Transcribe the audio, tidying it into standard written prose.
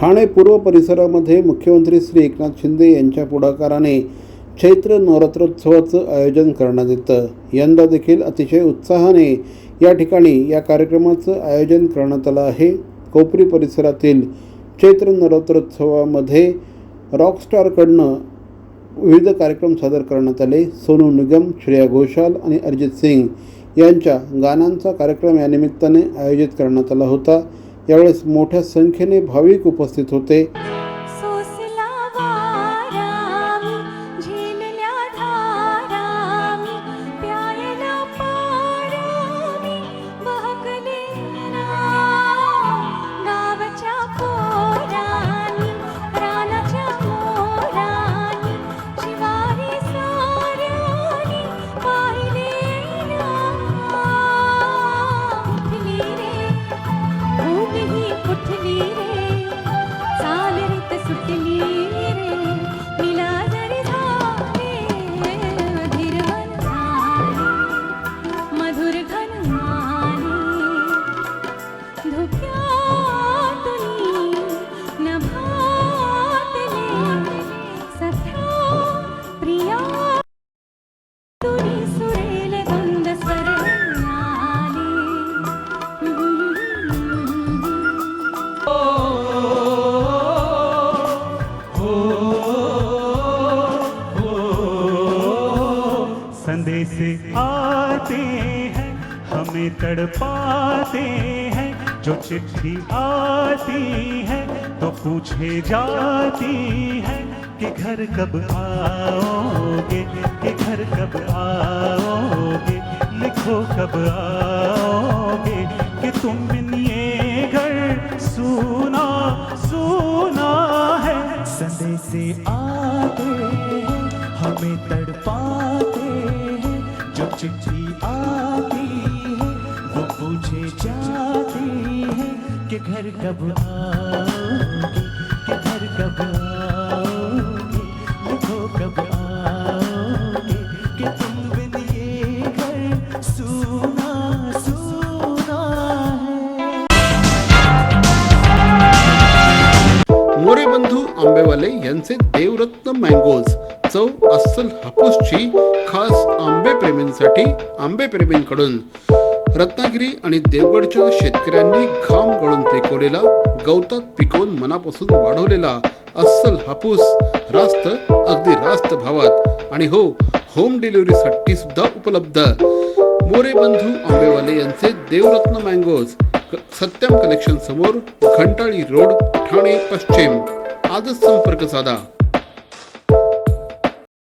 ठाणे पूर्व परिसरामध्ये मुख्यमंत्री श्री एकनाथ शिंदे यांच्या पुढाकाराने चैत्र नवरात्रोत्सवाचं आयोजन करण्यात येतं। यंदा देखील अतिशय उत्साहाने या ठिकाणी या कार्यक्रमाचं आयोजन करण्यात आलं आहे। कोपरी परिसरातील चैत्र नवरात्रोत्सवामध्ये रॉकस्टारकडनं विविध कार्यक्रम सादर करण्यात आले। सोनू निगम, श्रेया घोषाल आणि अरिजित सिंग यांच्या गाण्यांचा कार्यक्रम या निमित्ताने आयोजित करण्यात आला होता। यावेळेस मोठ्या संख्येने भाविक उपस्थित होते। संदेश आते हैं हमें तड़पाते हैं, जो चिट्ठी आती है तो पूछे जाती है कि घर कब आओगे, कि घर कब आओगे, लिखो कब आओगे, कि तुम बिन ये घर सुना सुना है। संदेश आते हैं हमें तड़पाते हैं, जो चिट्ठी आती है वो पूछे जाती है कि घर कब आओगे, कि घर कब आओगे, लिखो कब आओगे, कि तुम बिन ये घर सुना सुना है। मोरे बंधू आंबेवाले यांचे देवरत्न मँगोज, चव अस्सल हापूसची खास आंबे प्रेमींसाठी आंबे प्रेमींकडून रत्नागिरी आणि देवगडच्या शेतकऱ्यांनी घाम गळून पिकवलेला, गवतात पिकवून मनापासून वाढवलेला अस्सल हापूस रास्त, अगदी रास्त भावात आणि हो, होम डिलिव्हरीसाठी सुद्धा उपलब्ध। मोरे बंधू आंबेवाले यांचे देवरत्न मँगोज, सत्यम कलेक्शन समोर, घंटाळी रोड, ठाणे पश्चिम। आजच संपर्क साधा।